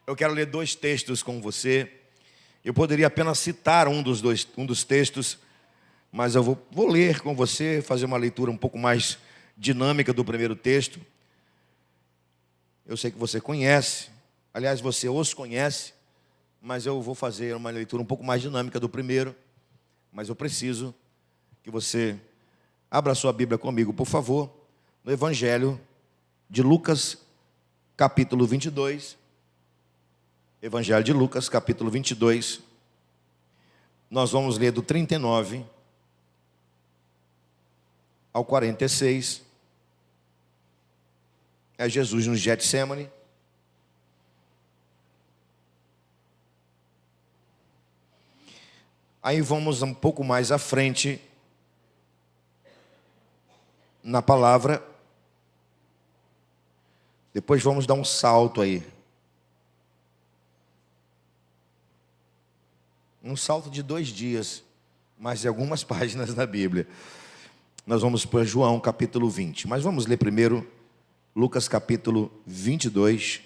Eu quero ler dois textos com você. Eu poderia apenas citar um dos textos, mas eu vou ler com você, fazer uma leitura um pouco mais dinâmica do primeiro texto. Eu sei que você conhece, aliás, você os conhece, mas eu vou fazer uma leitura um pouco mais dinâmica do primeiro. Mas eu preciso que você abra a sua Bíblia comigo, por favor, no Evangelho de Lucas, capítulo 22. Evangelho de Lucas, capítulo 22. Nós vamos ler do 39 ao 46. É Jesus no Getsemane. Aí vamos um pouco mais à frente na palavra. Depois vamos dar um salto aí. Um salto de 2 dias, mas de algumas páginas da Bíblia. Nós vamos para João capítulo 20. Mas vamos ler primeiro Lucas capítulo 22,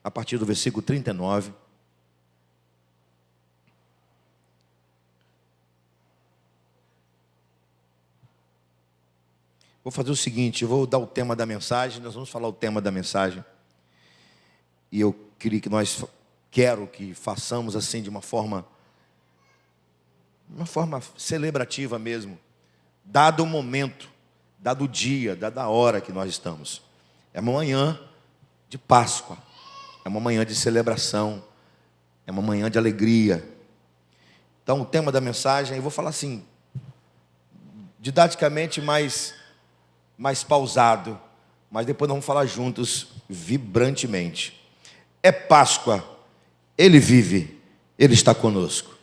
a partir do versículo 39. Vou fazer o seguinte, eu vou dar o tema da mensagem, nós vamos falar o tema da mensagem. E eu quero que façamos assim de uma forma celebrativa mesmo, dado o momento, dado o dia, dada a hora que nós estamos. É uma manhã de Páscoa, é uma manhã de celebração, é uma manhã de alegria. Então o tema da mensagem, eu vou falar assim, didaticamente mais pausado, mas depois nós vamos falar juntos, vibrantemente. É Páscoa, Ele vive, Ele está conosco.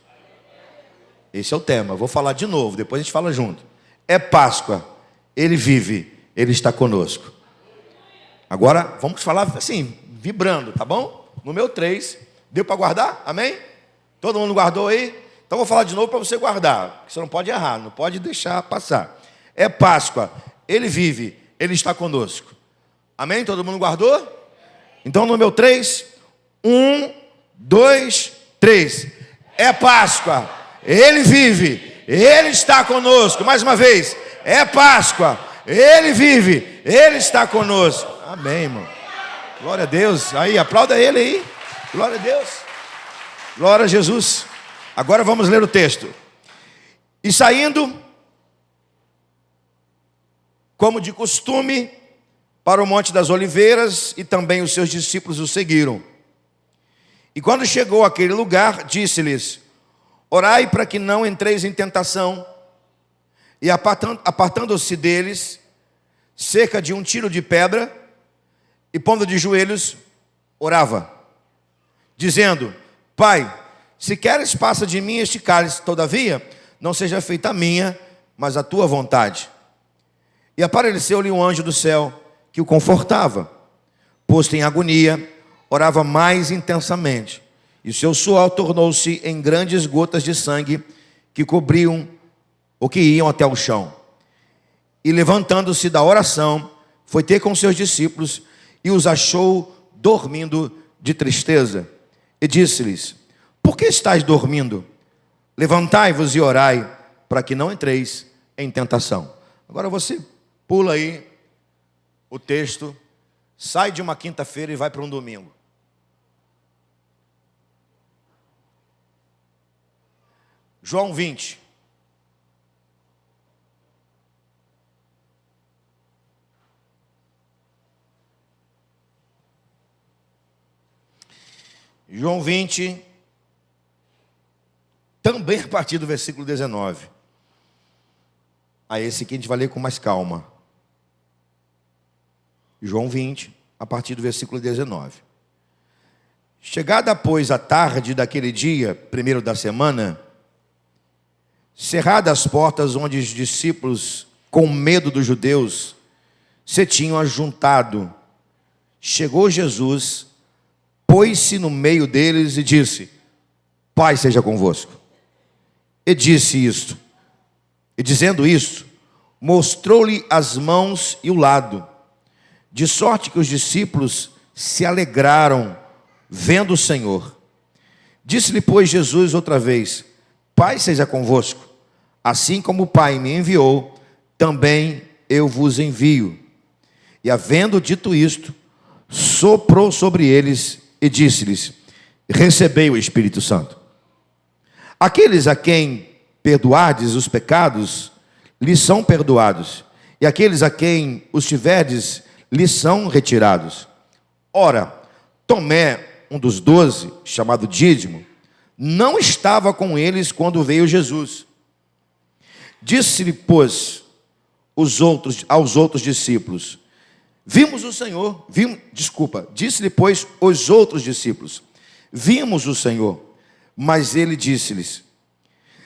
Esse é o tema, vou falar de novo, depois a gente fala junto. É Páscoa, Ele vive, Ele está conosco. Agora, vamos falar assim, vibrando, tá bom? No meu 3, deu para guardar? Amém? Todo mundo guardou aí? Então vou falar de novo para você guardar, porque você não pode errar, não pode deixar passar. É Páscoa, Ele vive, Ele está conosco. Amém? Todo mundo guardou? Então no meu 3, 1, 2, 3. É Páscoa, Ele vive, Ele está conosco. Mais uma vez, é Páscoa, Ele vive, Ele está conosco. Amém, irmão. Glória a Deus. Aí, aplauda Ele aí. Glória a Deus. Glória a Jesus. Agora vamos ler o texto. E saindo, como de costume, para o Monte das Oliveiras, e também os seus discípulos o seguiram. E quando chegou àquele lugar, disse-lhes: orai para que não entreis em tentação. E apartando-se deles, cerca de um tiro de pedra, e pondo de joelhos, orava, dizendo: Pai, se queres, passa de mim este cálice, todavia, não seja feita a minha, mas a tua vontade. E apareceu-lhe um anjo do céu, que o confortava. Posto em agonia, orava mais intensamente, e o seu suor tornou-se em grandes gotas de sangue, que cobriam, ou que iam até o chão. E levantando-se da oração, foi ter com seus discípulos, e os achou dormindo de tristeza. E disse-lhes: por que estáis dormindo? Levantai-vos e orai, para que não entreis em tentação. Agora você pula aí o texto, sai de uma quinta-feira e vai para um domingo. João 20. João 20, também a partir do versículo 19. Aí esse aqui a gente vai ler com mais calma. João 20, a partir do versículo 19. Chegada, pois, a tarde daquele dia, primeiro da semana, cerradas as portas onde os discípulos, com medo dos judeus, se tinham ajuntado, chegou Jesus, pôs-se no meio deles e disse: Pai seja convosco. E disse isto, e dizendo isto, mostrou-lhe as mãos e o lado, de sorte que os discípulos se alegraram, vendo o Senhor. Disse-lhe, pois, Jesus outra vez: Pai seja convosco, assim como o Pai me enviou, também eu vos envio. E havendo dito isto, soprou sobre eles e disse-lhes: Recebei o Espírito Santo. Aqueles a quem perdoardes os pecados, lhes são perdoados, e aqueles a quem os tiverdes, lhes são retirados. Ora, Tomé, um dos 12, chamado Dídimo, não estava com eles quando veio Jesus. Disse-lhe, pois, aos outros discípulos: Vimos o Senhor. Disse-lhe, pois, os outros discípulos: Vimos o Senhor. Mas ele disse-lhes: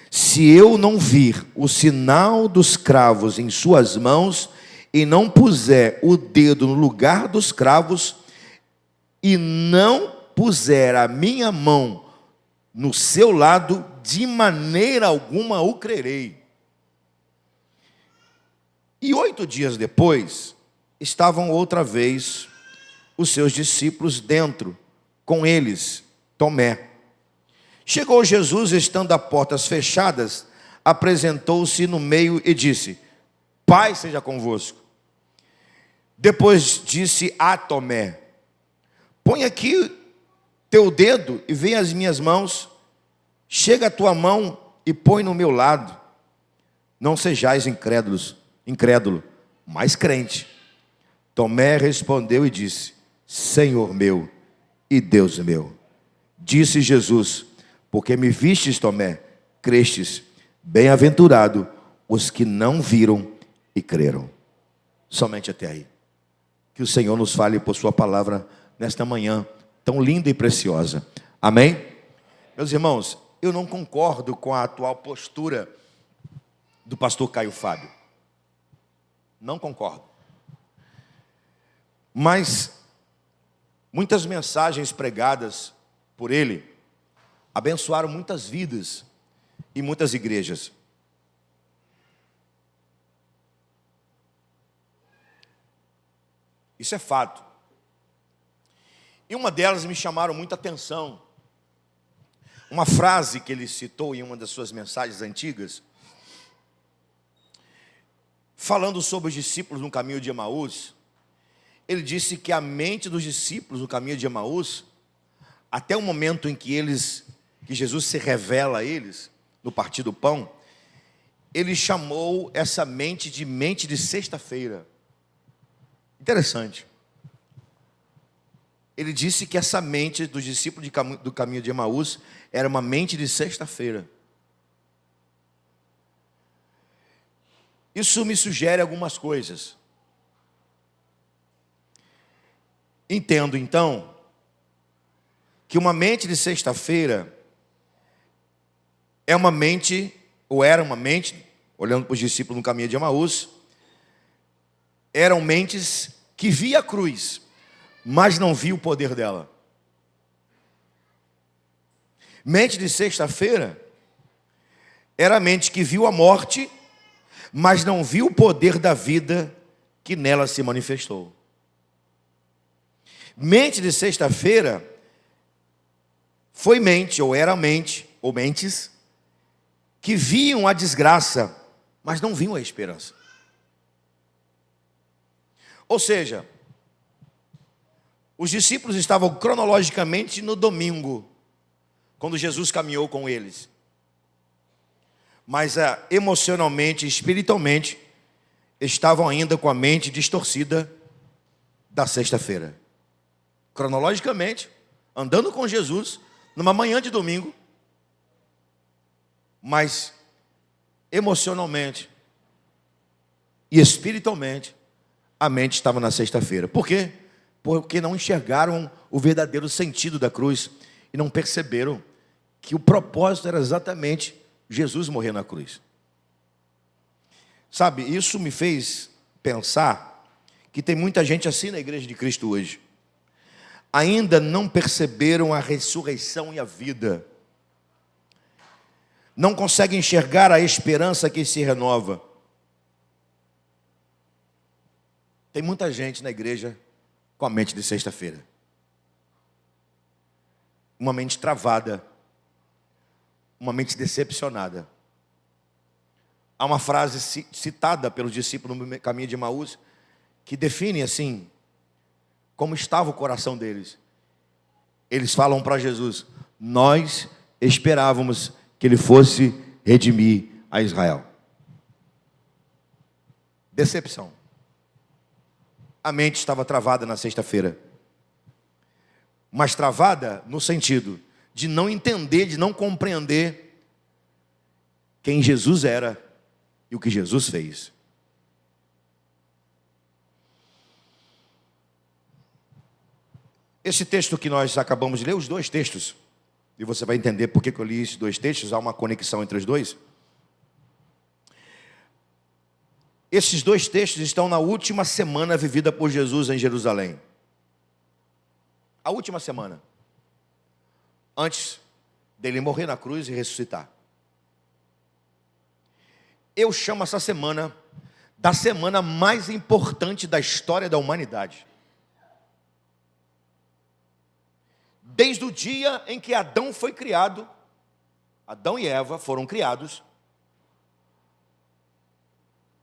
Se eu não vir o sinal dos cravos em suas mãos, e não puser o dedo no lugar dos cravos, e não puser a minha mão no seu lado, de maneira alguma o crerei. E 8 dias depois, estavam outra vez os seus discípulos dentro, com eles Tomé. Chegou Jesus, estando as portas fechadas, apresentou-se no meio e disse: Pai seja convosco. Depois disse a Tomé: Põe aqui teu dedo e vê as minhas mãos, chega a tua mão e põe no meu lado. Não sejais incrédulo, mas crente. Tomé respondeu e disse: Senhor meu e Deus meu. Disse Jesus: Porque me vistes, Tomé, crestes. Bem-aventurado os que não viram e creram. Somente até aí. Que o Senhor nos fale por sua palavra nesta manhã tão linda e preciosa. Amém? Meus irmãos, eu não concordo com a atual postura do pastor Caio Fábio. Não concordo. Mas muitas mensagens pregadas por ele abençoaram muitas vidas e muitas igrejas. Isso é fato. E uma delas me chamaram muita atenção. Uma frase que ele citou em uma das suas mensagens antigas, falando sobre os discípulos no caminho de Emaús. Ele disse que a mente dos discípulos no caminho de Emaús, até o momento em que Jesus se revela a eles, no partir do pão, ele chamou essa mente de sexta-feira. Interessante. Ele disse que essa mente dos discípulos do caminho de Emaús era uma mente de sexta-feira. Isso me sugere algumas coisas. Entendo, então, que uma mente de sexta-feira é uma mente, ou era uma mente, olhando para os discípulos no caminho de Emaús, eram mentes que via a cruz, mas não via o poder dela. Mente de sexta-feira era a mente que viu a morte, mas não viu o poder da vida que nela se manifestou. Mente de sexta-feira foi mente, ou era mente, ou mentes, que viam a desgraça, mas não viam a esperança. Ou seja, os discípulos estavam cronologicamente no domingo, quando Jesus caminhou com eles. Mas emocionalmente, espiritualmente, estavam ainda com a mente distorcida da sexta-feira. Cronologicamente, andando com Jesus, numa manhã de domingo, mas emocionalmente e espiritualmente, a mente estava na sexta-feira. Por quê? Porque não enxergaram o verdadeiro sentido da cruz e não perceberam que o propósito era exatamente Jesus morrer na cruz. Sabe, isso me fez pensar que tem muita gente assim na igreja de Cristo hoje. Ainda não perceberam a ressurreição e a vida. Não conseguem enxergar a esperança que se renova. Tem muita gente na igreja com a mente de sexta-feira. uma mente travada, uma mente decepcionada. Há uma frase citada pelos discípulos no caminho de Emaús, que define assim, como estava o coração deles. Eles falam para Jesus: nós esperávamos que ele fosse redimir a Israel. Decepção. A mente estava travada na sexta-feira. Mas travada no sentido de não entender, de não compreender quem Jesus era e o que Jesus fez. Esse texto que nós acabamos de ler, os dois textos, e você vai entender por que eu li esses dois textos, há uma conexão entre os dois. Esses dois textos estão na última semana vivida por Jesus em Jerusalém. A última semana, antes dele morrer na cruz e ressuscitar. Eu chamo essa semana da semana mais importante da história da humanidade. Desde o dia em que Adão foi criado, Adão e Eva foram criados,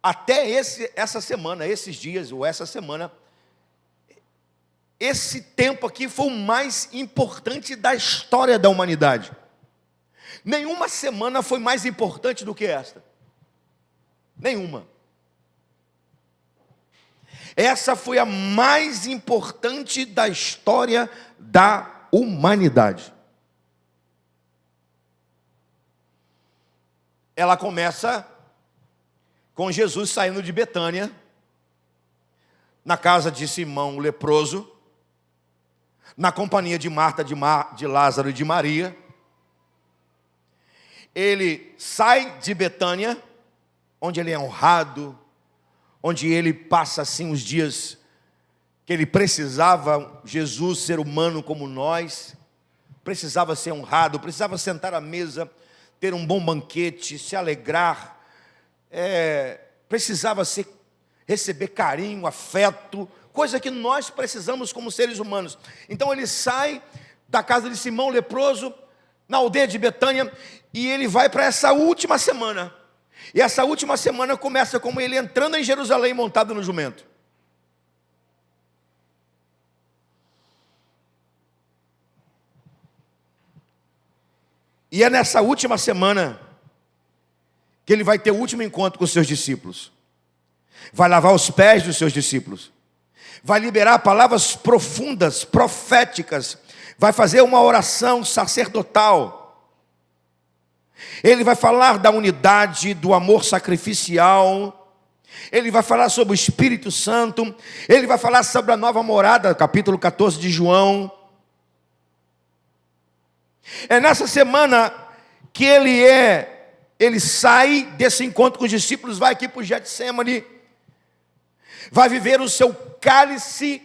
até essa semana, esses dias ou essa semana, esse tempo aqui foi o mais importante da história da humanidade. Nenhuma semana foi mais importante do que esta. Nenhuma. Essa foi a mais importante da história da humanidade. Ela começa com Jesus saindo de Betânia, na casa de Simão o leproso, na companhia de Marta, de Lázaro e de Maria. Ele sai de Betânia, onde ele é honrado, onde ele passa assim os dias que ele precisava, Jesus, ser humano como nós, precisava ser honrado, precisava sentar à mesa, ter um bom banquete, se alegrar, precisava receber carinho, afeto, coisa que nós precisamos como seres humanos. Então ele sai da casa de Simão leproso, na aldeia de Betânia, e ele vai para essa última semana. E essa última semana começa com ele entrando em Jerusalém montado no jumento. E é nessa última semana que ele vai ter o último encontro com os seus discípulos. Vai lavar os pés dos seus discípulos. Vai liberar palavras profundas, proféticas. Vai fazer uma oração sacerdotal. Ele vai falar da unidade, do amor sacrificial. Ele vai falar sobre o Espírito Santo. Ele vai falar sobre a nova morada, capítulo 14 de João. É nessa semana que ele sai desse encontro com os discípulos, vai aqui para o Getsemane, vai viver o seu cálice.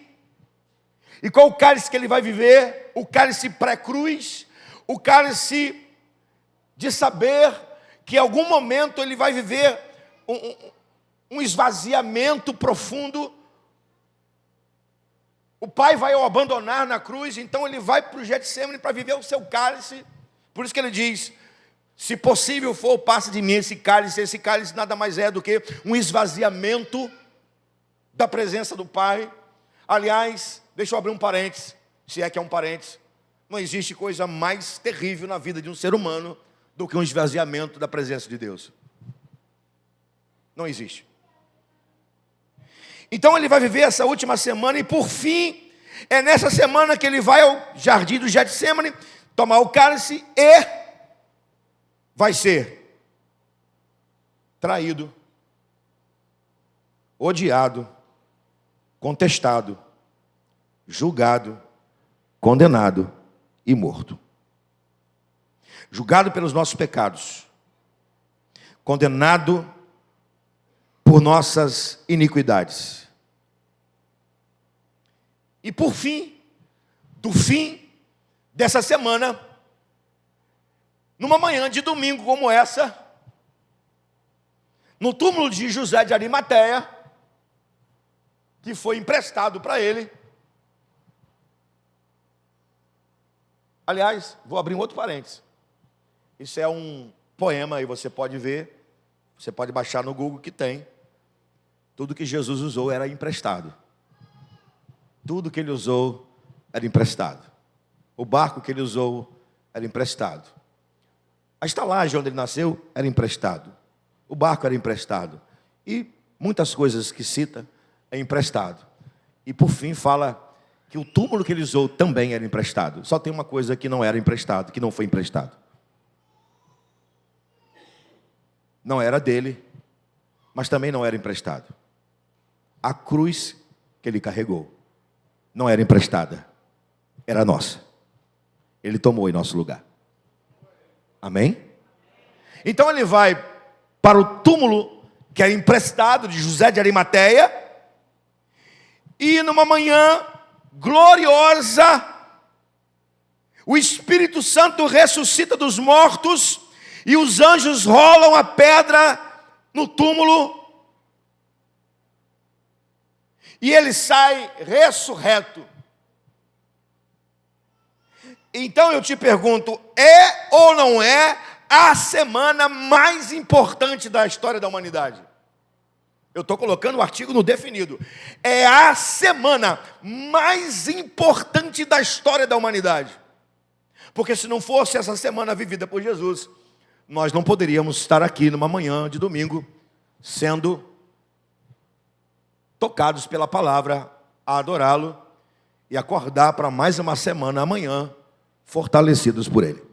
E qual o cálice que ele vai viver? O cálice pré-cruz, o cálice de saber que em algum momento ele vai viver um esvaziamento profundo. O pai vai o abandonar na cruz, então ele vai para o Getsemane para viver o seu cálice. Por isso que ele diz: se possível for, passe de mim esse cálice. Esse cálice nada mais é do que um esvaziamento da presença do Pai. Aliás, deixa eu abrir um parênteses, se é que é um parênteses. Não existe coisa mais terrível na vida de um ser humano do que um esvaziamento da presença de Deus. Não existe. Então ele vai viver essa última semana e por fim, é nessa semana que ele vai ao jardim do Getsemane, tomar o cálice e vai ser traído, odiado, contestado, julgado, condenado e morto. Julgado pelos nossos pecados, condenado por nossas iniquidades. E por fim, do fim dessa semana, numa manhã de domingo como essa, no túmulo de José de Arimateia, que foi emprestado para ele, Aliás, vou abrir um outro parênteses. Isso é um poema, e você pode ver, você pode baixar no Google que tem. Tudo que Jesus usou era emprestado. Tudo que ele usou era emprestado. O barco que ele usou era emprestado. A estalagem onde ele nasceu era emprestado. O barco era emprestado. E muitas coisas que cita é emprestado. E por fim fala que o túmulo que ele usou também era emprestado. Só tem uma coisa que não era emprestado, que não foi emprestado. Não era dele, mas também não era emprestado. A cruz que ele carregou não era emprestada, era nossa. Ele tomou em nosso lugar. Amém? Então ele vai para o túmulo que era emprestado de José de Arimateia, e numa manhã gloriosa, o Espírito Santo ressuscita dos mortos, e os anjos rolam a pedra no túmulo, e ele sai ressurreto. Então eu te pergunto, é ou não é a semana mais importante da história da humanidade? Eu estou colocando o artigo no definido. É a semana mais importante da história da humanidade. Porque se não fosse essa semana vivida por Jesus, nós não poderíamos estar aqui numa manhã de domingo, sendo tocados pela palavra, a adorá-lo e acordar para mais uma semana amanhã, fortalecidos por ele.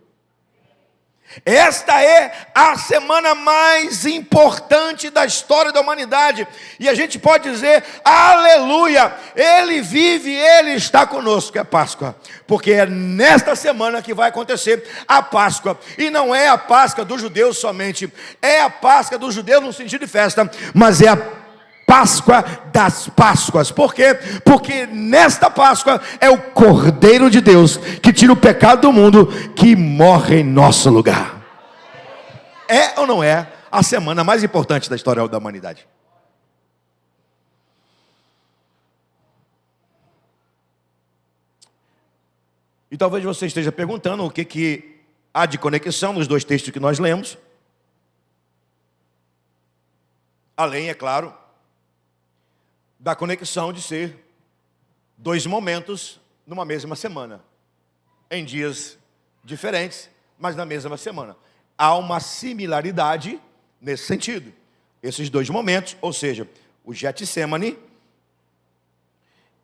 Esta é a semana mais importante da história da humanidade. E a gente pode dizer, aleluia, ele vive, ele está conosco. É Páscoa, porque é nesta semana que vai acontecer a Páscoa. E não é a Páscoa dos judeus somente, é a Páscoa dos judeus no sentido de festa, mas é a Páscoa das Páscoas. Por quê? Porque nesta Páscoa é o Cordeiro de Deus que tira o pecado do mundo, que morre em nosso lugar. É ou não é a semana mais importante da história da humanidade? E talvez você esteja perguntando o que há de conexão nos dois textos que nós lemos. Além, é claro, da conexão de ser dois momentos numa mesma semana, em dias diferentes, mas na mesma semana. Há uma similaridade nesse sentido. Esses dois momentos, ou seja, o Getsemane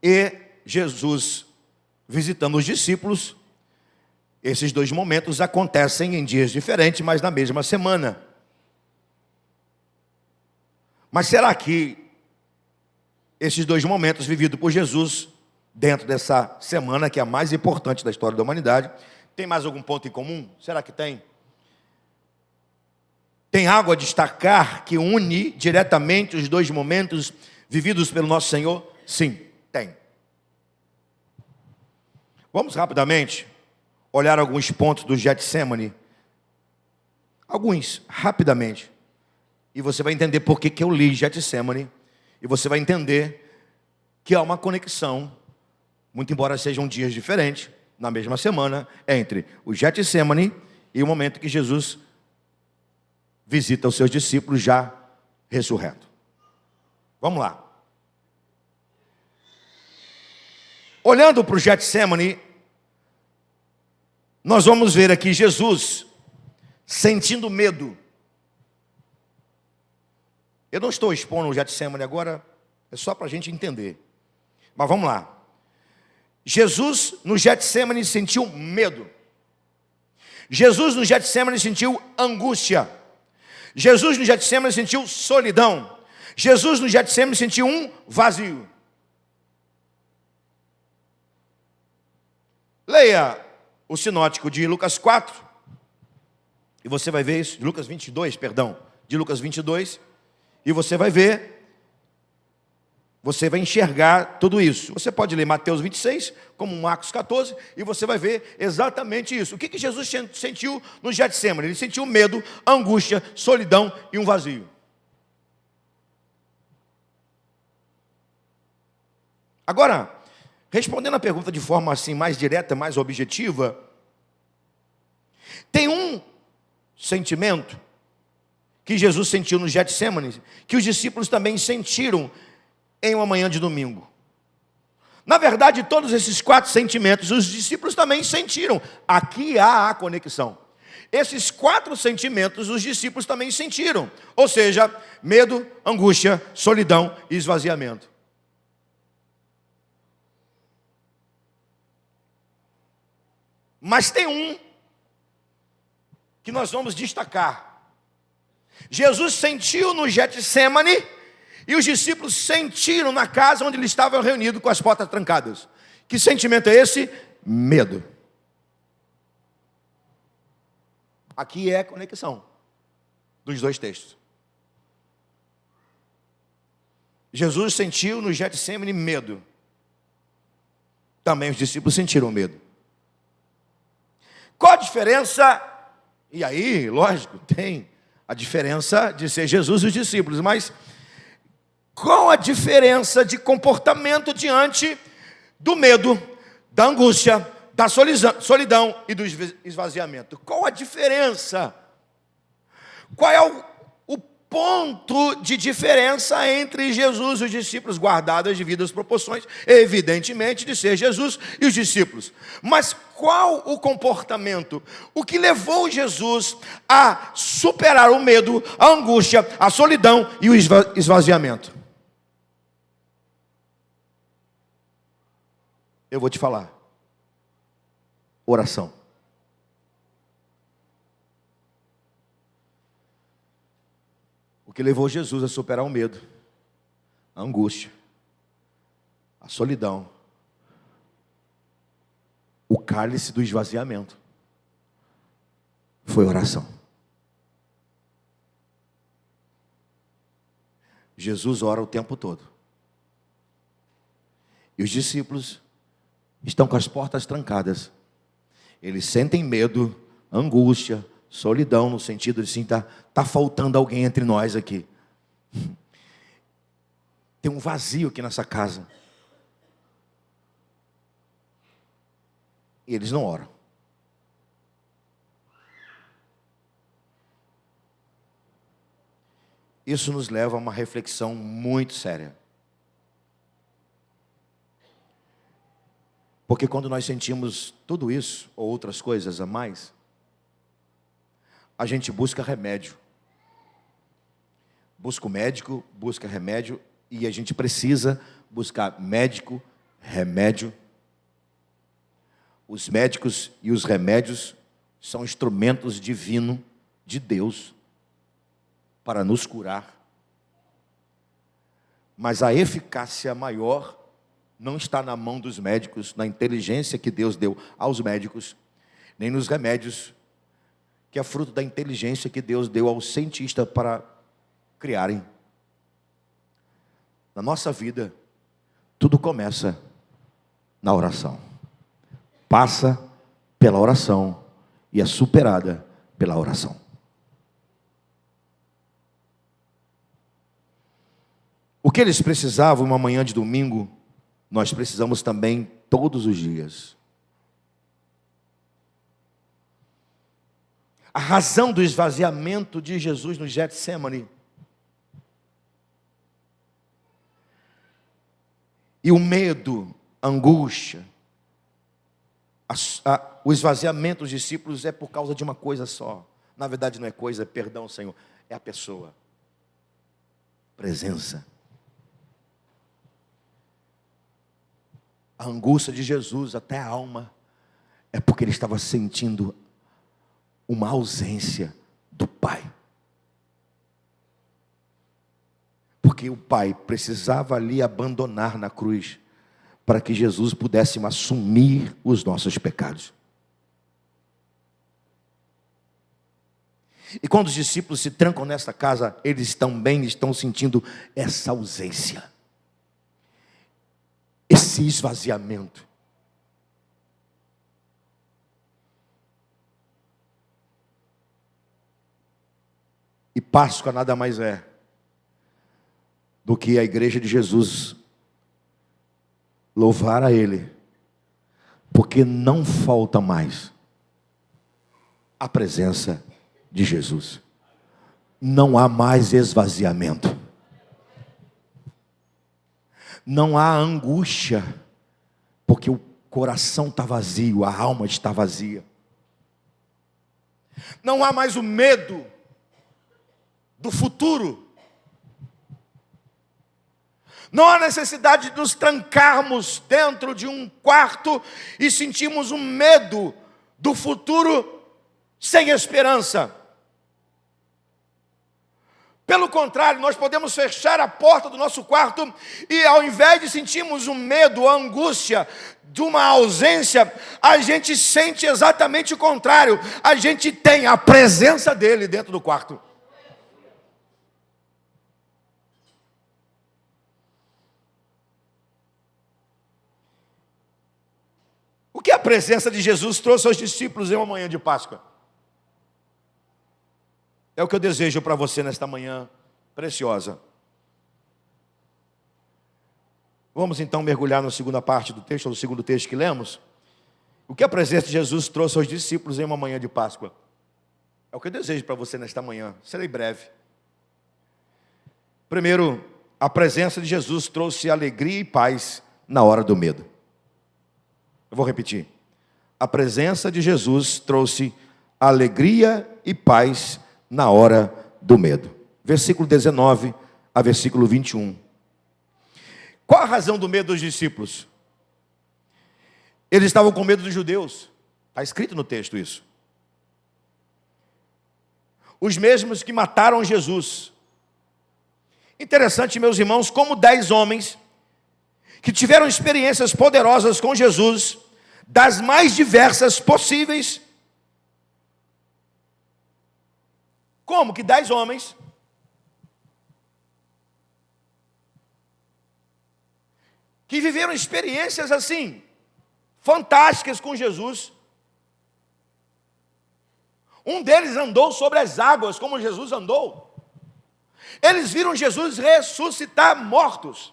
e Jesus visitando os discípulos, esses dois momentos acontecem em dias diferentes, mas na mesma semana. Mas será que esses dois momentos vividos por Jesus, dentro dessa semana, que é a mais importante da história da humanidade, tem mais algum ponto em comum? Será que tem? Tem algo a destacar que une diretamente os dois momentos vividos pelo nosso Senhor? Sim, tem. Vamos rapidamente olhar alguns pontos do Getsemane. Alguns, rapidamente. E você vai entender por que eu li Getsemane. E você vai entender que há uma conexão, muito embora sejam dias diferentes, na mesma semana, entre o Getsemane e o momento que Jesus visita os seus discípulos já ressurreto. Vamos lá. Olhando para o Getsemane, nós vamos ver aqui Jesus sentindo medo. Eu não estou expondo o Getsemane agora, é só para a gente entender. Mas vamos lá. Jesus no Getsemane sentiu medo. Jesus no Getsemane sentiu angústia. Jesus no Getsemane sentiu solidão. Jesus no Getsemane sentiu um vazio. Leia o sinótico de Lucas 4, e você vai ver isso, de Lucas 22, perdão, de Lucas 22, e você vai ver, você vai enxergar tudo isso. Você pode ler Mateus 26, como Marcos 14, e você vai ver exatamente isso. O que Jesus sentiu no Getsemane? Ele sentiu medo, angústia, solidão e um vazio. Agora, respondendo a pergunta de forma assim mais direta, mais objetiva, Tem um sentimento que Jesus sentiu no Getsêmani, que os discípulos também sentiram em uma manhã de domingo. Na verdade, todos esses 4 sentimentos, os discípulos também sentiram. Aqui há a conexão. Esses 4 sentimentos, os discípulos também sentiram. Ou seja, medo, angústia, solidão e esvaziamento. Mas tem um que nós vamos destacar. Jesus sentiu no Getsêmani e os discípulos sentiram na casa onde eles estavam reunidos com as portas trancadas. Que sentimento é esse? Medo. Aqui é a conexão dos 2 textos. Jesus sentiu no Getsêmani medo. Também os discípulos sentiram medo. Qual a diferença? E aí, lógico, tem a diferença de ser Jesus e os discípulos, mas qual a diferença de comportamento diante do medo, da angústia, da solidão e do esvaziamento? Qual a diferença? Qual é o ponto de diferença entre Jesus e os discípulos, guardado as devidas proporções, evidentemente, de ser Jesus e os discípulos? Mas qual o comportamento? O que levou Jesus a superar o medo, a angústia, a solidão e o esvaziamento? Eu vou te falar. Oração. O que levou Jesus a superar o medo, a angústia, a solidão, o cálice do esvaziamento, foi oração. Jesus ora o tempo todo. E os discípulos estão com as portas trancadas. Eles sentem medo, angústia, solidão, no sentido de assim, tá faltando alguém entre nós aqui. Tem um vazio aqui nessa casa. E eles não oram. Isso nos leva a uma reflexão muito séria. Porque quando nós sentimos tudo isso, ou outras coisas a mais, a gente busca remédio. Busca o médico, busca remédio, e a gente precisa buscar médico, remédio. Os médicos e os remédios são instrumentos divinos de Deus para nos curar. Mas a eficácia maior não está na mão dos médicos, na inteligência que Deus deu aos médicos, nem nos remédios, que é fruto da inteligência que Deus deu aos cientistas para criarem. Na nossa vida, tudo começa na oração. Passa pela oração e é superada pela oração. O que eles precisavam uma manhã de domingo, nós precisamos também todos os dias. A razão do esvaziamento de Jesus no Getsêmani e o medo, a angústia, o esvaziamento dos discípulos é por causa de uma coisa só. Na verdade não é coisa, perdão, Senhor, é a pessoa. Presença. A angústia de Jesus até a alma é porque ele estava sentindo uma ausência do Pai. Porque o Pai precisava ali abandonar na cruz para que Jesus pudesse assumir os nossos pecados. E quando os discípulos se trancam nesta casa, eles também estão sentindo essa ausência, esse esvaziamento. E Páscoa nada mais é do que a igreja de Jesus louvar a Ele, porque não falta mais. a presença de Jesus. Não há mais esvaziamento. Não há angústia, porque o coração está vazio, a alma está vazia. Não há mais o medo do futuro. Não há necessidade de nos trancarmos dentro de um quarto e sentirmos um medo do futuro sem esperança. Pelo contrário, nós podemos fechar a porta do nosso quarto e, ao invés de sentirmos um medo, a angústia de uma ausência, a gente sente exatamente o contrário. A gente tem a presença dele dentro do quarto. O que a presença de Jesus trouxe aos discípulos em uma manhã de Páscoa? É o que eu desejo para você nesta manhã preciosa. Vamos então mergulhar na segunda parte do texto, ou no segundo texto que lemos. O que a presença de Jesus trouxe aos discípulos em uma manhã de Páscoa? É o que eu desejo para você nesta manhã. Serei breve. Primeiro, a presença de Jesus trouxe alegria e paz na hora do medo. Eu vou repetir. A presença de Jesus trouxe alegria e paz na hora do medo. Versículo 19 a versículo 21. Qual a razão do medo dos discípulos? Eles estavam com medo dos judeus. Está escrito no texto isso. Os mesmos que mataram Jesus. Interessante, meus irmãos, como 10 homens que tiveram experiências poderosas com Jesus, das mais diversas possíveis. Como que 10 homens que viveram experiências assim, fantásticas com Jesus. Um deles andou sobre as águas, como Jesus andou. Eles viram Jesus ressuscitar mortos.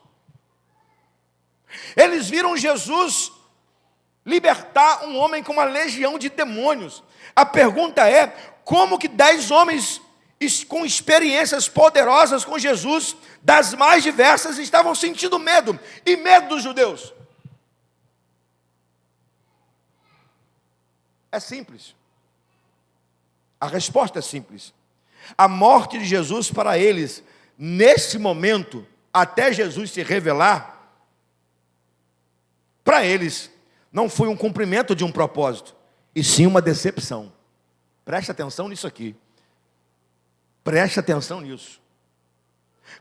Eles viram Jesus libertar um homem com uma legião de demônios. A pergunta é, como que 10 homens com experiências poderosas com Jesus, das mais diversas, estavam sentindo medo, e medo dos judeus? É simples. A resposta é simples. A morte de Jesus para eles, nesse momento, até Jesus se revelar, para eles, não foi um cumprimento de um propósito, e sim uma decepção. Preste atenção nisso aqui. Preste atenção nisso.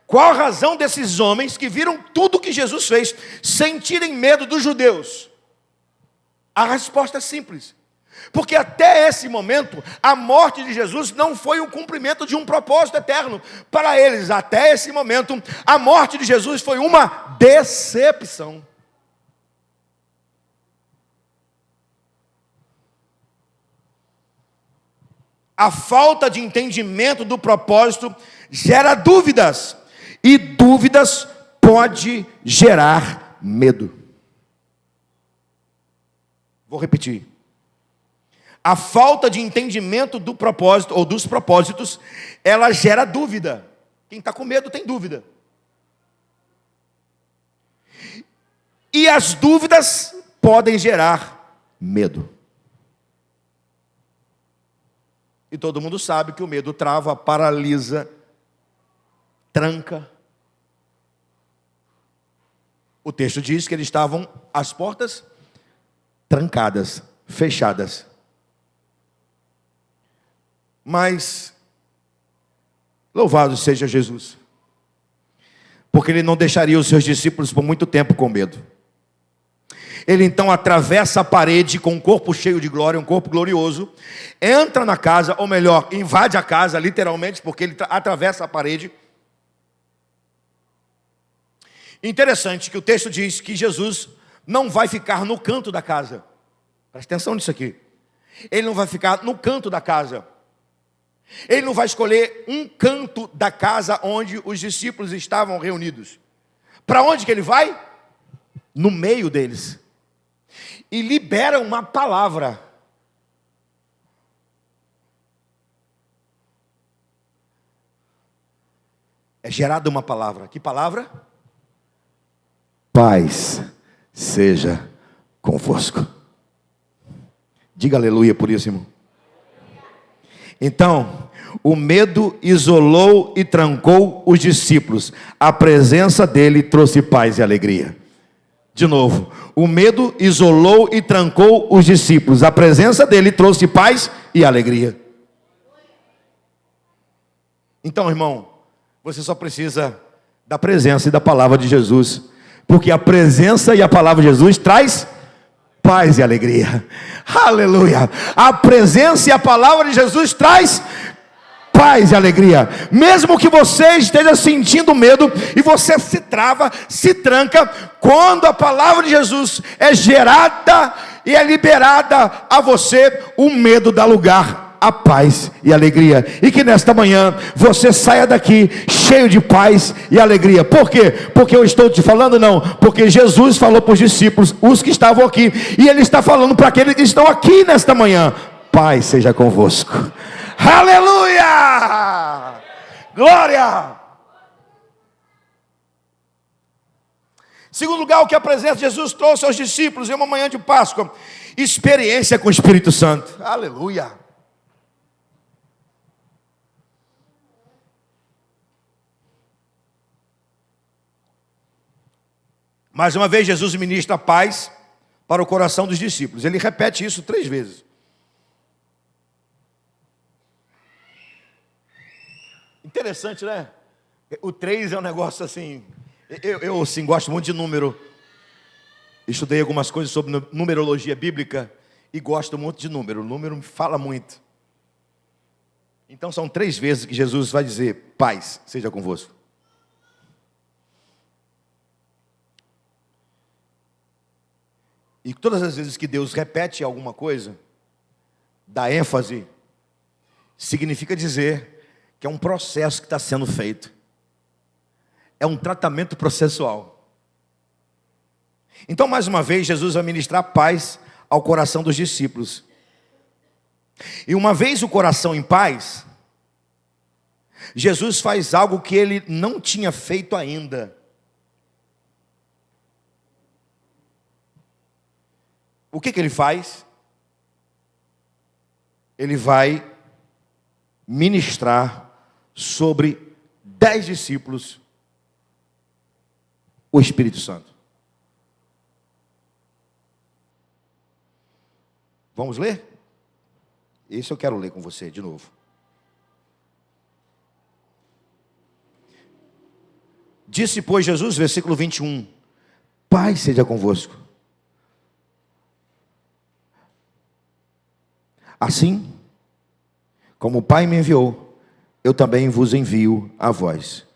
Qual a razão desses homens que viram tudo o que Jesus fez sentirem medo dos judeus? A resposta é simples. Porque até esse momento, a morte de Jesus não foi o cumprimento de um propósito eterno. Para eles, até esse momento, a morte de Jesus foi uma decepção. A falta de entendimento do propósito gera dúvidas. E dúvidas pode gerar medo. Vou repetir. A falta de entendimento do propósito ou dos propósitos, ela gera dúvida. Quem está com medo tem dúvida. E as dúvidas podem gerar medo. E todo mundo sabe que o medo trava, paralisa, tranca. O texto diz que eles estavam as portas trancadas, fechadas. Mas, louvado seja Jesus, porque ele não deixaria os seus discípulos por muito tempo com medo. Ele então atravessa a parede com um corpo cheio de glória, um corpo glorioso, entra na casa, ou melhor, invade a casa, literalmente, porque ele atravessa a parede. Interessante que o texto diz que Jesus não vai ficar no canto da casa. Presta atenção nisso aqui. Ele não vai ficar no canto da casa. Ele não vai escolher um canto da casa onde os discípulos estavam reunidos. Para onde que ele vai? No meio deles. E libera uma palavra. é gerada uma palavra. Que palavra? Paz seja convosco. Diga aleluia por isso, irmão. Então, o medo isolou e trancou os discípulos. A presença dele trouxe paz e alegria. De novo, o medo isolou e trancou os discípulos. A presença dele trouxe paz e alegria. Então, irmão, você só precisa da presença e da palavra de Jesus, porque a presença e a palavra de Jesus traz paz e alegria. Aleluia! A presença e a palavra de Jesus traz paz e alegria. Mesmo que você esteja sentindo medo e você se trava, se tranca, quando a palavra de Jesus é gerada e é liberada a você, o medo dá lugar a paz e alegria. E que nesta manhã você saia daqui cheio de paz e alegria. Por quê? Porque eu estou te falando? Não, porque Jesus falou para os discípulos, os que estavam aqui, e Ele está falando para aqueles que estão aqui nesta manhã: paz seja convosco. Aleluia! Glória! Segundo lugar, o que a presença de Jesus trouxe aos discípulos em uma manhã de Páscoa: experiência com o Espírito Santo. Aleluia! Mais uma vez, Jesus ministra paz para o coração dos discípulos. Ele repete isso 3 vezes. Interessante, né? O 3 é um negócio assim. Eu assim, gosto muito de número. Estudei algumas coisas sobre numerologia bíblica e gosto muito de número. O número me fala muito. Então são 3 vezes que Jesus vai dizer: paz seja convosco. E todas as vezes que Deus repete alguma coisa, dá ênfase, significa dizer que é um processo que está sendo feito. É um tratamento processual. Então, mais uma vez, Jesus vai ministrar paz ao coração dos discípulos. E uma vez o coração em paz, Jesus faz algo que ele não tinha feito ainda. O que ele faz? Ele vai ministrar sobre 10 discípulos o Espírito Santo. Vamos ler? Esse eu quero ler com você de novo. Disse, pois, Jesus, versículo 21, paz seja convosco. Assim, como o Pai me enviou, eu também vos envio a vós.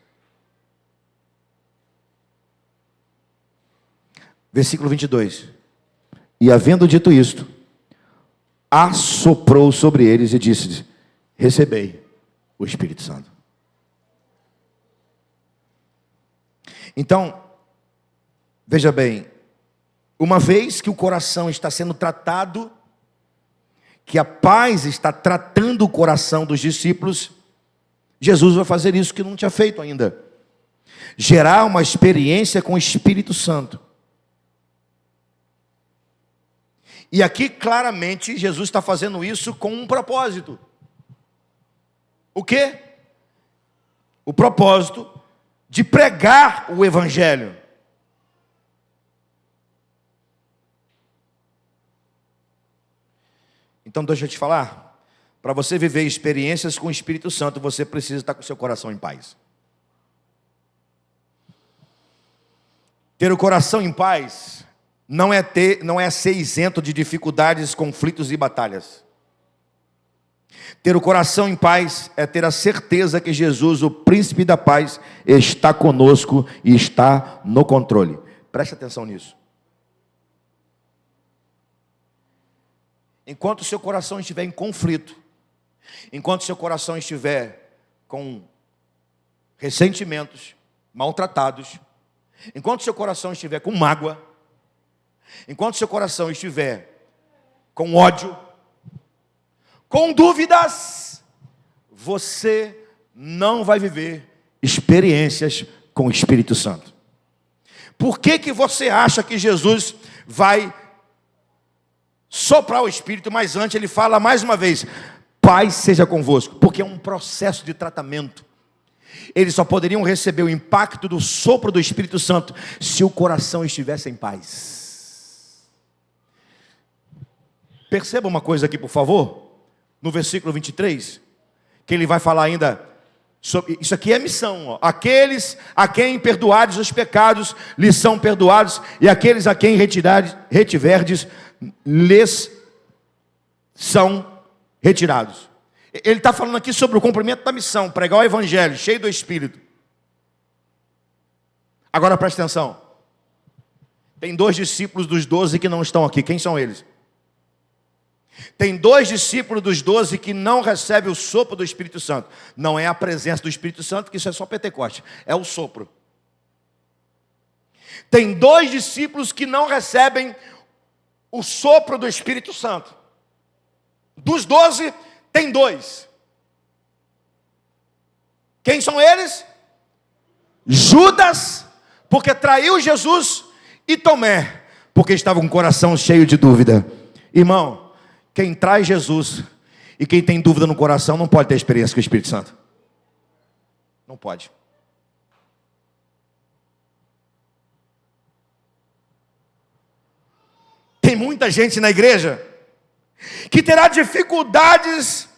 Versículo 22. E havendo dito isto, assoprou sobre eles e disse: recebei o Espírito Santo. Então, veja bem, uma vez que o coração está sendo tratado, que a paz está tratando o coração dos discípulos, Jesus vai fazer isso que não tinha feito ainda: gerar uma experiência com o Espírito Santo. E aqui claramente Jesus está fazendo isso com um propósito. O quê? O propósito de pregar o Evangelho. Então deixa eu te falar, para você viver experiências com o Espírito Santo, você precisa estar com o seu coração em paz. Ter o coração em paz não é ser isento de dificuldades, conflitos e batalhas. Ter o coração em paz é ter a certeza que Jesus, o príncipe da paz, está conosco e está no controle. Preste atenção nisso. Enquanto o seu coração estiver em conflito, enquanto o seu coração estiver com ressentimentos, maltratados, enquanto o seu coração estiver com mágoa, enquanto o seu coração estiver com ódio, com dúvidas, você não vai viver experiências com o Espírito Santo. Por que você acha que Jesus vai soprar o Espírito, mas antes ele fala mais uma vez, paz seja convosco, porque é um processo de tratamento. Eles só poderiam receber o impacto do sopro do Espírito Santo se o coração estivesse em paz. Perceba uma coisa aqui, por favor, no versículo 23, que ele vai falar ainda sobre, isso aqui é missão, ó. Aqueles a quem perdoares os pecados, lhes são perdoados, e aqueles a quem retiverdes, lhes são retirados. Ele está falando aqui sobre o cumprimento da missão, pregar o evangelho, cheio do Espírito. Agora preste atenção. Tem 2 discípulos dos 12 que não estão aqui. Quem são eles? Tem 2 discípulos dos 12 que não recebem o sopro do Espírito Santo. Não é a presença do Espírito Santo, que isso é só Pentecoste. É o sopro. Tem 2 discípulos que não recebem o sopro do Espírito Santo. Dos 12, tem 2. Quem são eles? Judas, porque traiu Jesus, e Tomé, porque estava com o coração cheio de dúvida. Irmão, quem trai Jesus e quem tem dúvida no coração não pode ter experiência com o Espírito Santo. Não pode. Tem muita gente na igreja que terá dificuldades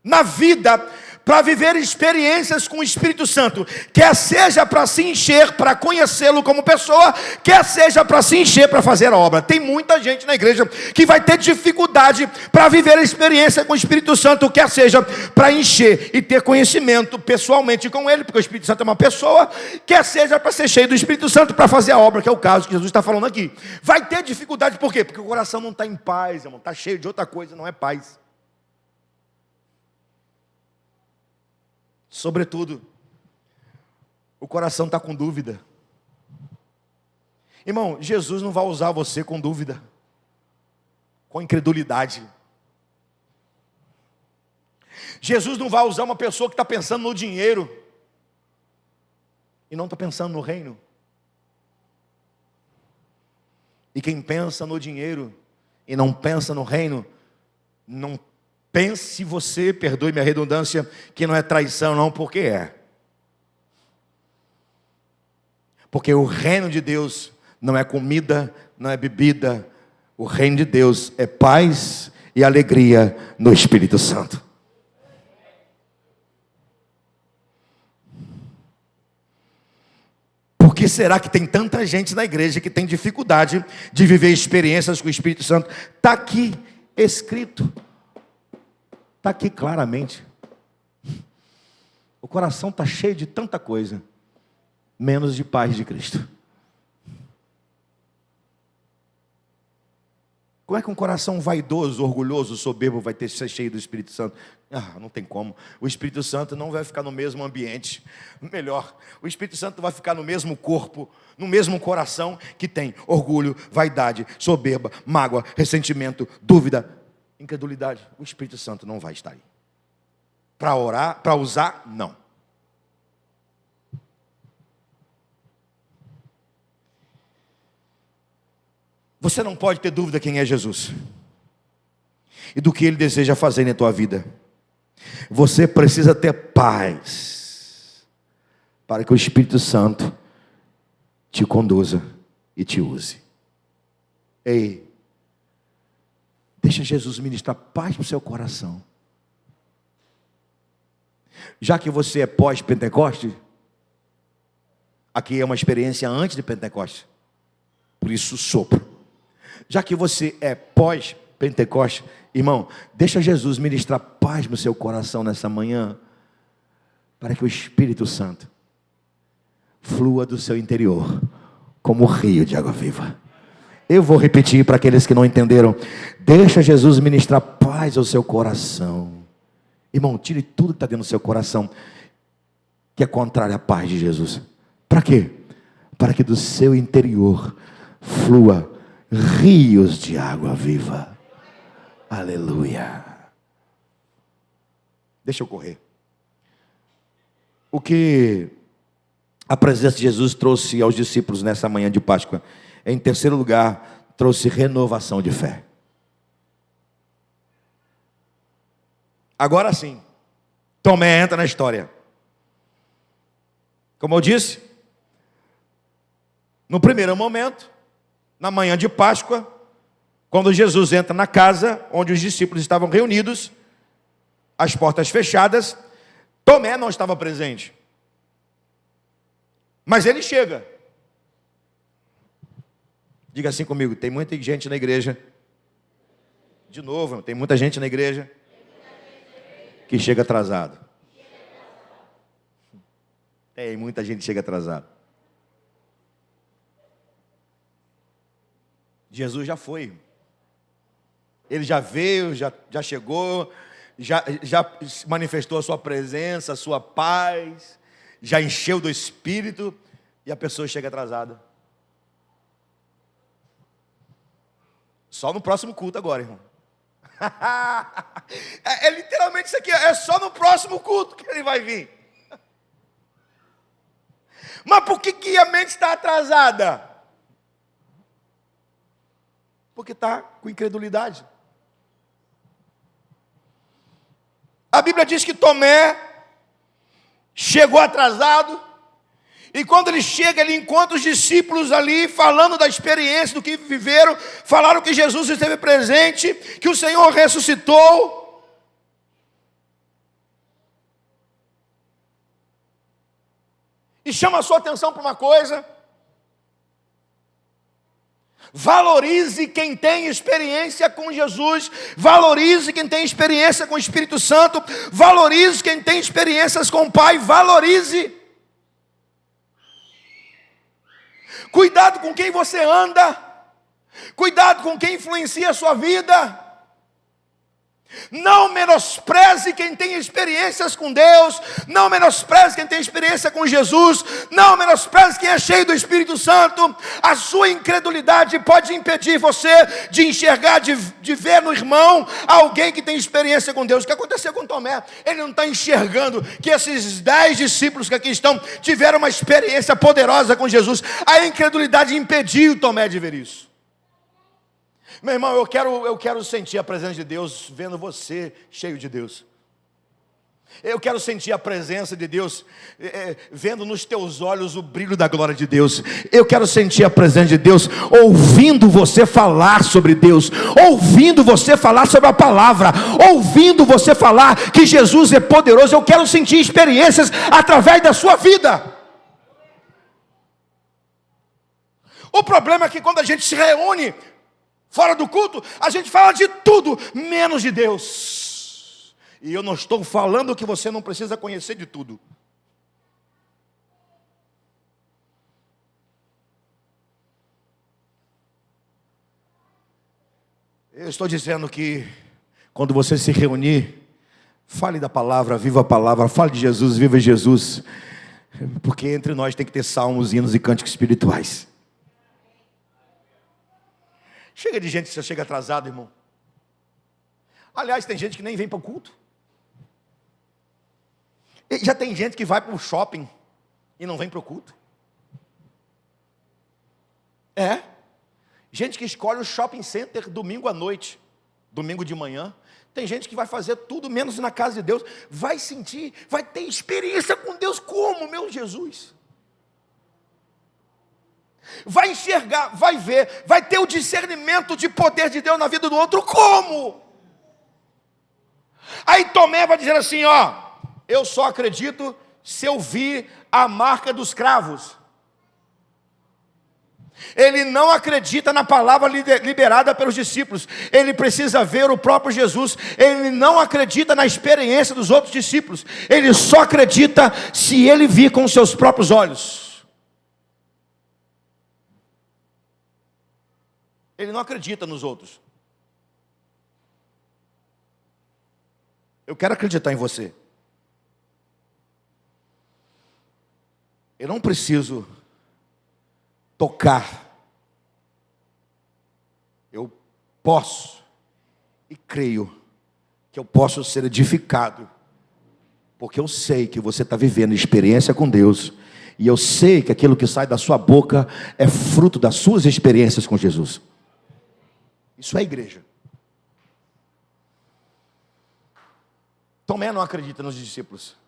na vida para viver experiências com o Espírito Santo, quer seja para se encher, para conhecê-lo como pessoa, quer seja para se encher, para fazer a obra. Tem muita gente na igreja que vai ter dificuldade para viver a experiência com o Espírito Santo, quer seja para encher e ter conhecimento pessoalmente com ele, porque o Espírito Santo é uma pessoa, quer seja para ser cheio do Espírito Santo, para fazer a obra, que é o caso que Jesus está falando aqui. Vai ter dificuldade, por quê? Porque o coração não está em paz, irmão, está cheio de outra coisa, não é paz. Sobretudo, o coração está com dúvida. Irmão, Jesus não vai usar você com dúvida, com incredulidade. Jesus não vai usar uma pessoa que está pensando no dinheiro e não está pensando no reino. E quem pensa no dinheiro e não pensa no reino, não pense você, perdoe minha redundância, que não é traição não, porque é. Porque o reino de Deus não é comida, não é bebida. O reino de Deus é paz e alegria no Espírito Santo. Por que será que tem tanta gente na igreja que tem dificuldade de viver experiências com o Espírito Santo? Está aqui escrito. Está aqui claramente. O coração está cheio de tanta coisa, menos de paz de Cristo. Como é que um coração vaidoso, orgulhoso, soberbo vai ter que ser cheio do Espírito Santo? Não tem como. O Espírito Santo não vai ficar no mesmo ambiente. Melhor, o Espírito Santo vai ficar no mesmo corpo, no mesmo coração que tem orgulho, vaidade, soberba, mágoa, ressentimento, dúvida, incredulidade. O Espírito Santo não vai estar aí. Para orar, para usar, não. Você não pode ter dúvida quem é Jesus e do que Ele deseja fazer na tua vida. Você precisa ter paz para que o Espírito Santo te conduza e te use. Ei, deixa Jesus ministrar paz para o seu coração. Já que você é pós-Pentecoste, aqui é uma experiência antes de Pentecoste, por isso sopro. Já que você é pós-Pentecoste, irmão, deixa Jesus ministrar paz no seu coração nessa manhã, para que o Espírito Santo flua do seu interior, como rio de água viva. Eu vou repetir para aqueles que não entenderam. Deixa Jesus ministrar paz ao seu coração. Irmão, tire tudo que está dentro do seu coração, que é contrário à paz de Jesus. Para quê? Para que do seu interior flua rios de água viva. Aleluia. Deixa eu correr. o que a presença de Jesus trouxe aos discípulos nessa manhã de Páscoa? Em terceiro lugar, trouxe renovação de fé. Agora sim, Tomé entra na história. Como eu disse, no primeiro momento, na manhã de Páscoa, quando Jesus entra na casa onde os discípulos estavam reunidos, as portas fechadas, Tomé não estava presente. Mas ele chega. Diga assim comigo, tem muita gente na igreja. De novo, tem muita gente na igreja que chega atrasado. Tem muita gente que chega atrasado. Jesus já foi. Ele já veio, já chegou, já manifestou a sua presença, a sua paz, já encheu do Espírito, e a pessoa chega atrasada. Só no próximo culto agora, irmão. É literalmente isso aqui, é só no próximo culto que ele vai vir. Mas por que a mente está atrasada? Porque está com incredulidade. A Bíblia diz que Tomé chegou atrasado, e quando ele chega, ele encontra os discípulos ali, falando da experiência, do que viveram, falaram que Jesus esteve presente, que o Senhor ressuscitou. E chama a sua atenção para uma coisa: valorize quem tem experiência com Jesus, valorize quem tem experiência com o Espírito Santo, valorize quem tem experiências com o Pai, valorize. Cuidado com quem você anda, cuidado com quem influencia a sua vida. Não menospreze quem tem experiências com Deus, não menospreze quem tem experiência com Jesus, não menospreze quem é cheio do Espírito Santo. A sua incredulidade pode impedir você de enxergar, de ver no irmão alguém que tem experiência com Deus. O que aconteceu com Tomé? Ele não está enxergando que esses 10 discípulos que aqui estão tiveram uma experiência poderosa com Jesus. A incredulidade impediu Tomé de ver isso. Meu irmão, eu quero sentir a presença de Deus vendo você cheio de Deus. Eu quero sentir a presença de Deus vendo nos teus olhos o brilho da glória de Deus. Eu quero sentir a presença de Deus ouvindo você falar sobre Deus, ouvindo você falar sobre a palavra, ouvindo você falar que Jesus é poderoso. Eu quero sentir experiências através da sua vida. O problema é que quando a gente se reúne fora do culto, a gente fala de tudo, menos de Deus. E eu não estou falando que você não precisa conhecer de tudo. Eu estou dizendo que quando você se reunir, fale da palavra, viva a palavra, fale de Jesus, viva Jesus. Porque entre nós tem que ter salmos, hinos e cânticos espirituais. Chega de gente que você chega atrasado, irmão. Aliás, tem gente que nem vem para o culto. E já tem gente que vai para o shopping e não vem para o culto. É. Gente que escolhe o shopping center domingo à noite, domingo de manhã. Tem gente que vai fazer tudo menos na casa de Deus. Vai sentir, vai ter experiência com Deus como, meu Jesus? Vai enxergar, vai ver, vai ter o discernimento de poder de Deus na vida do outro, como? Aí Tomé vai dizer assim, eu só acredito se eu vir a marca dos cravos. Ele não acredita na palavra liberada pelos discípulos, ele precisa ver o próprio Jesus. Ele não acredita na experiência dos outros discípulos, ele só acredita se ele vir com seus próprios olhos. Ele não acredita nos outros. Eu quero acreditar em você. Eu não preciso tocar. Eu posso e creio que eu posso ser edificado Porque eu sei que você está vivendo experiência com Deus. E eu sei que aquilo que sai da sua boca é fruto das suas experiências com Jesus. Isso é igreja. Tomé não acredita nos discípulos.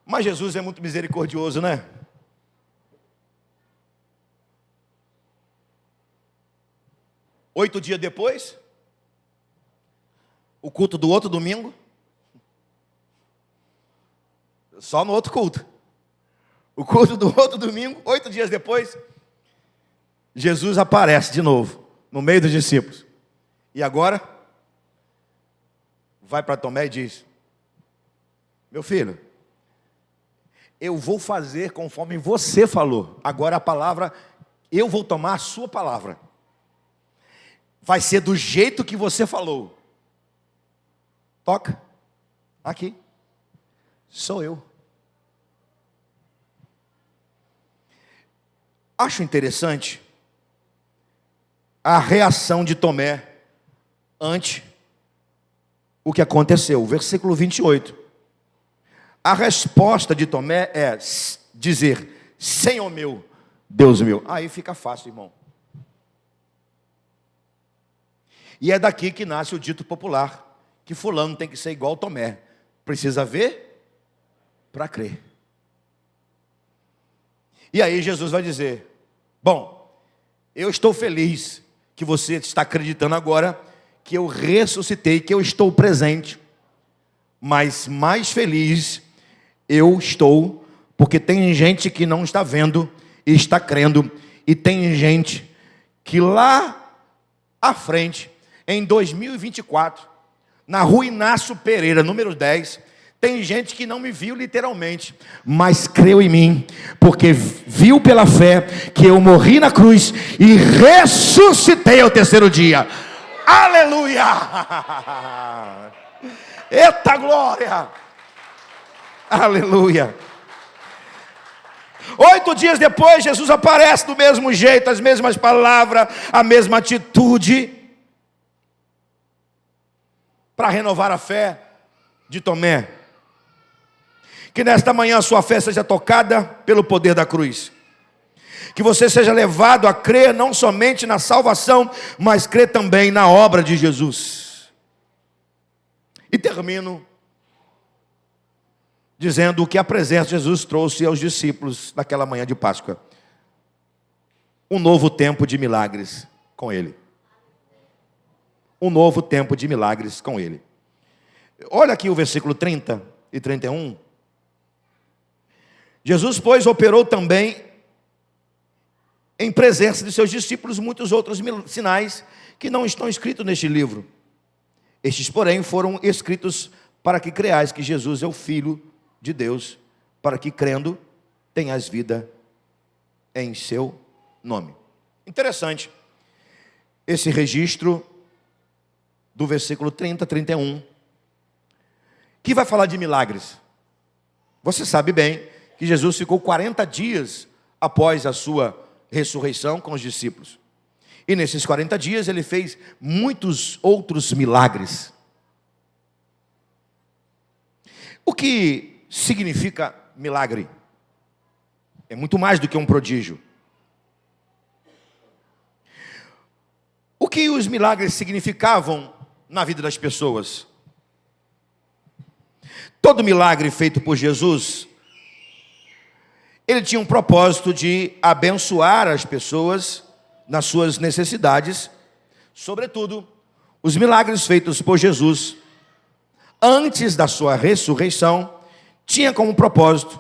Mas Jesus é muito misericordioso, né? Oito dias depois, o culto do outro domingo, só no outro culto. O culto do outro domingo, 8 dias depois, Jesus aparece de novo, no meio dos discípulos. E agora, vai para Tomé e diz: meu filho, eu vou fazer conforme você falou. Agora a palavra, eu vou tomar a sua palavra. Vai ser do jeito que você falou. Toca. Aqui. Sou eu. Acho interessante a reação de Tomé ante o que aconteceu. Versículo 28. A resposta de Tomé é dizer: Senhor meu, Deus meu. Aí fica fácil, irmão. E é daqui que nasce o dito popular, que fulano tem que ser igual Tomé. Precisa ver para crer. E aí Jesus vai dizer: bom, eu estou feliz que você está acreditando agora que eu ressuscitei, que eu estou presente. Mas mais feliz eu estou porque tem gente que não está vendo e está crendo. E tem gente que lá à frente, em 2024, na Rua Inácio Pereira, número 10, tem gente que não me viu literalmente, mas creu em mim, porque viu pela fé que eu morri na cruz e ressuscitei ao terceiro dia. Aleluia! Eita glória! Aleluia! 8 dias depois, Jesus aparece do mesmo jeito, as mesmas palavras, a mesma atitude, para renovar a fé de Tomé. Que nesta manhã a sua fé seja tocada pelo poder da cruz. Que você seja levado a crer não somente na salvação, mas crer também na obra de Jesus. E termino dizendo o que a presença de Jesus trouxe aos discípulos naquela manhã de Páscoa. Um novo tempo de milagres com Ele. Um novo tempo de milagres com Ele. Olha aqui o versículo 30 e 31. Jesus, pois, operou também em presença de seus discípulos muitos outros sinais que não estão escritos neste livro. Estes, porém, foram escritos para que creais que Jesus é o Filho de Deus, para que crendo tenhas vida em seu nome. Interessante esse registro do versículo 30, 31, que vai falar de milagres. Você sabe bem que Jesus ficou 40 dias após a sua ressurreição com os discípulos. E nesses 40 dias ele fez muitos outros milagres. O que significa milagre? É muito mais do que um prodígio. O que os milagres significavam na vida das pessoas? Todo milagre feito por Jesus, ele tinha um propósito de abençoar as pessoas nas suas necessidades. Sobretudo, os milagres feitos por Jesus antes da sua ressurreição tinha como propósito,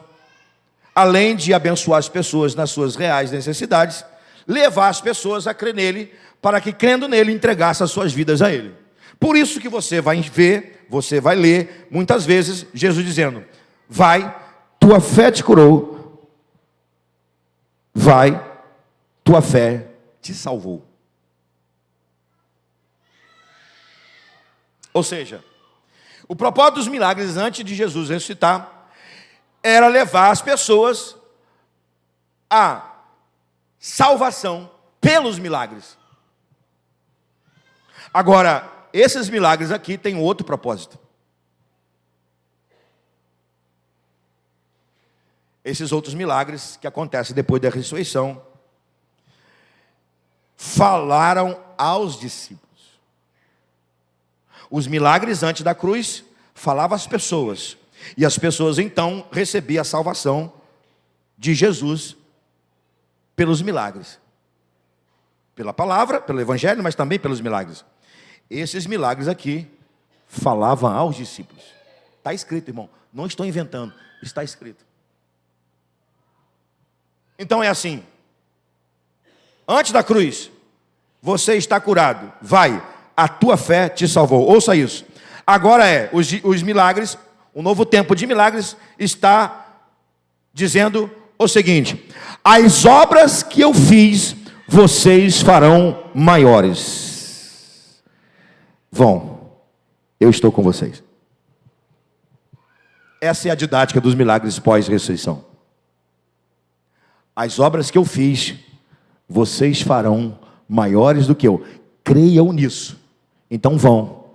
além de abençoar as pessoas nas suas reais necessidades, levar as pessoas a crer nele, para que crendo nele entregasse as suas vidas a ele. Por isso que você vai ver, você vai ler muitas vezes Jesus dizendo: vai, tua fé te curou. Vai, tua fé te salvou. Ou seja, o propósito dos milagres antes de Jesus ressuscitar era levar as pessoas à salvação pelos milagres. Agora, esses milagres aqui têm outro propósito. esses outros milagres que acontecem depois da ressurreição, falaram aos discípulos. Os milagres antes da cruz falavam às pessoas, e as pessoas então recebiam a salvação de Jesus pelos milagres, pela palavra, pelo evangelho, mas também pelos milagres. Esses milagres aqui falavam aos discípulos. Está escrito, irmão, não estou inventando, está escrito. Então é assim: antes da cruz, você está curado, vai, a tua fé te salvou. Ouça isso. Agora os milagres, o novo tempo de milagres está dizendo o seguinte: as obras que eu fiz, vocês farão maiores. Vão, eu estou com vocês. Essa é a didática dos milagres pós-ressurreição. As obras que eu fiz, vocês farão maiores do que eu. Creiam nisso. Então vão,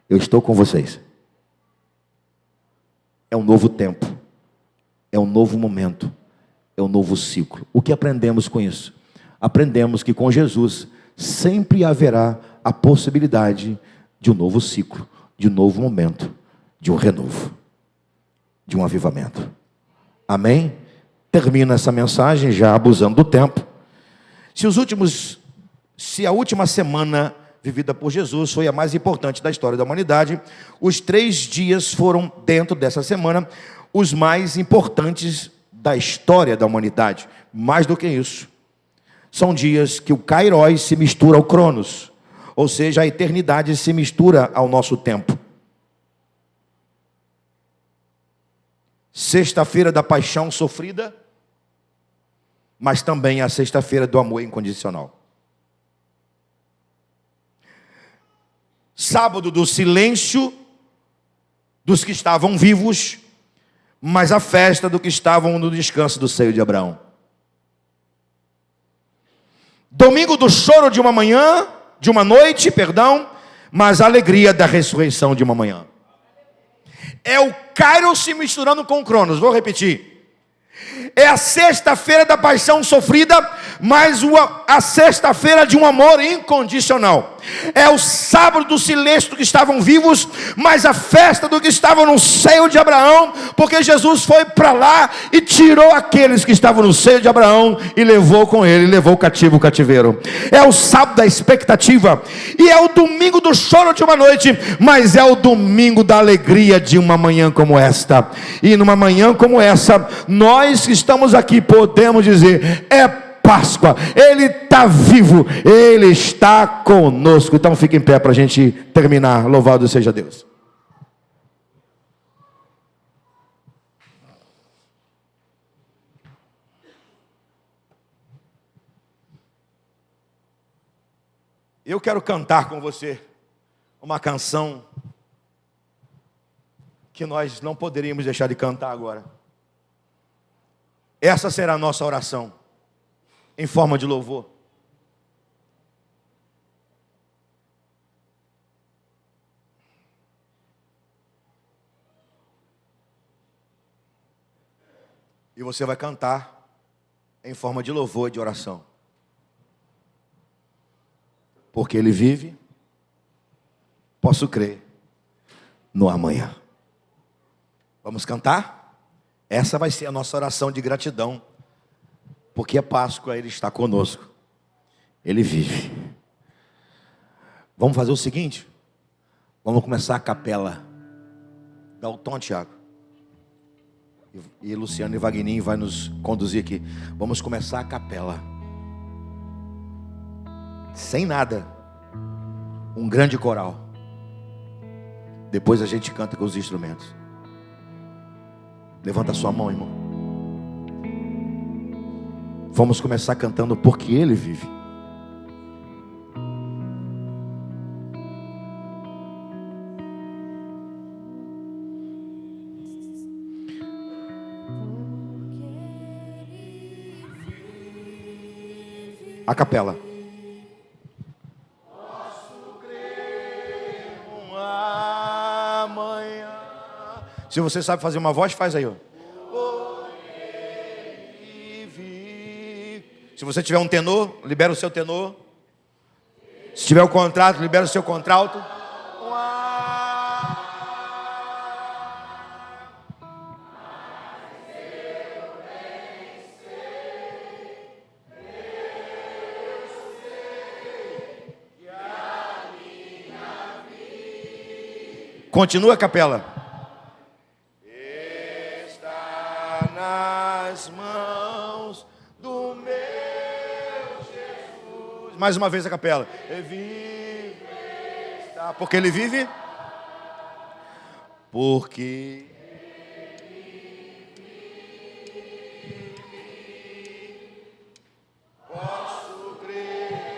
eu estou com vocês. É um novo tempo, é um novo momento, é um novo ciclo. O que aprendemos com isso? Aprendemos que com Jesus sempre haverá a possibilidade de um novo ciclo, de um novo momento, de um renovo, de um avivamento. Amém? Termina essa mensagem já abusando do tempo. Se a última semana vivida por Jesus foi a mais importante da história da humanidade, os 3 dias foram, dentro dessa semana, os mais importantes da história da humanidade. Mais do que isso, são dias que o Kairos se mistura ao Cronos, ou seja, a eternidade se mistura ao nosso tempo. Sexta-feira da paixão sofrida, mas também a sexta-feira do amor incondicional. Sábado do silêncio dos que estavam vivos, mas a festa do que estavam no descanso do seio de Abraão. Domingo do choro de uma manhã, de uma noite, mas a alegria da ressurreição de uma manhã. É o Kairos se misturando com o Cronos. Vou repetir. É a sexta-feira da paixão sofrida, mas a sexta-feira de um amor incondicional. É o sábado do silêncio do que estavam vivos, mas a festa do que estavam no seio de Abraão, porque Jesus foi para lá e tirou aqueles que estavam no seio de Abraão e levou com ele, levou cativo o cativeiro. É o sábado da expectativa, e é o domingo do choro de uma noite, mas é o domingo da alegria de uma manhã como esta. E numa manhã como essa, nós que estamos aqui podemos dizer: é Páscoa, Ele está vivo, Ele está conosco. Então fique em pé para a gente terminar. Louvado seja Deus. Eu quero cantar com você uma canção que nós não poderíamos deixar de cantar agora. Essa será a nossa oração, em forma de louvor. E você vai cantar em forma de louvor e de oração. Porque Ele vive, posso crer no amanhã. Vamos cantar? Essa vai ser a nossa oração de gratidão. Porque é Páscoa, Ele está conosco. Ele vive. Vamos fazer o seguinte? Vamos começar a capela. Dá o tom, Tiago. E Luciano e Vagninho vai nos conduzir aqui. Vamos começar a capela. Sem nada. Um grande coral. Depois a gente canta com os instrumentos. Levanta a sua mão, irmão. Vamos começar cantando porque Ele vive. A capela. Posso crer um amanhã. Se você sabe fazer uma voz, faz aí, ó. você tiver um tenor, libera o seu tenor. Se tiver o contralto, libera o seu contralto. Continua a capela. Está nas mãos do meu Jesus. Mais uma vez a capela. Ele vive. Está. Porque ele vive? Porque posso crer.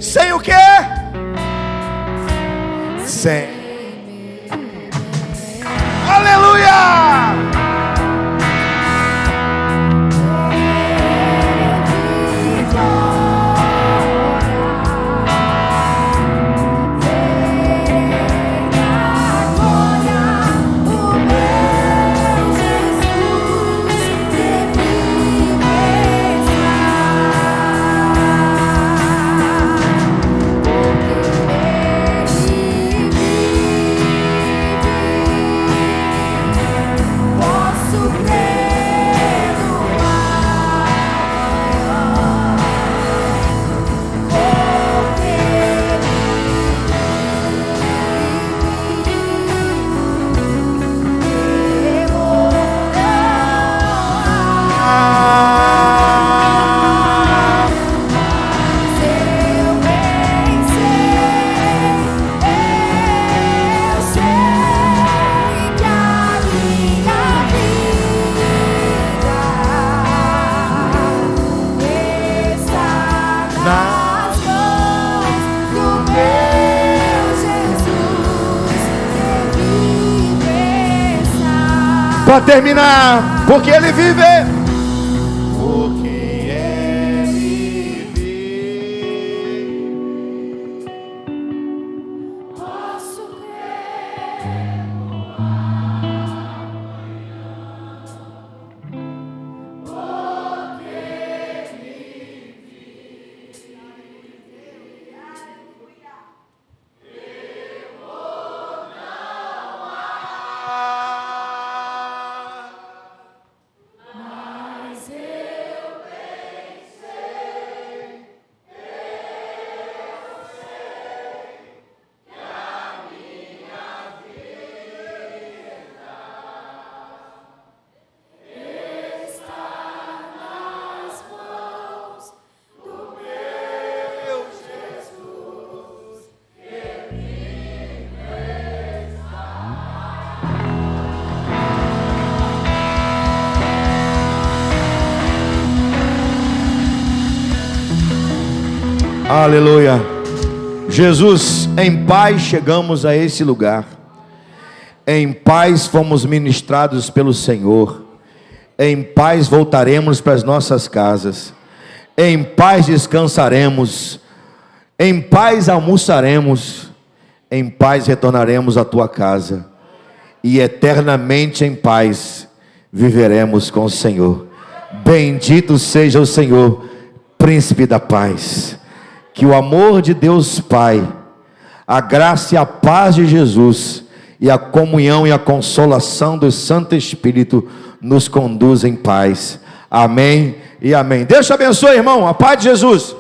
Sem o quê? Sem. Aleluia! para terminar, porque Ele vive. Porque Ele vive. Posso crer no amanhã. Porque Ele vive. Mas eu bem sei, que a minha vida está nas mãos do meu Jesus. Aleluia. Jesus, em paz chegamos a esse lugar. Em paz fomos ministrados pelo Senhor. Em paz voltaremos para as nossas casas. Em paz descansaremos. Em paz almoçaremos. Em paz retornaremos à tua casa. E eternamente em paz viveremos com o Senhor. Bendito seja o Senhor, Príncipe da paz. Que o amor de Deus Pai, a graça e a paz de Jesus, e a comunhão e a consolação do Santo Espírito nos conduz em paz. Amém e amém. Deus te abençoe, irmão. A paz de Jesus.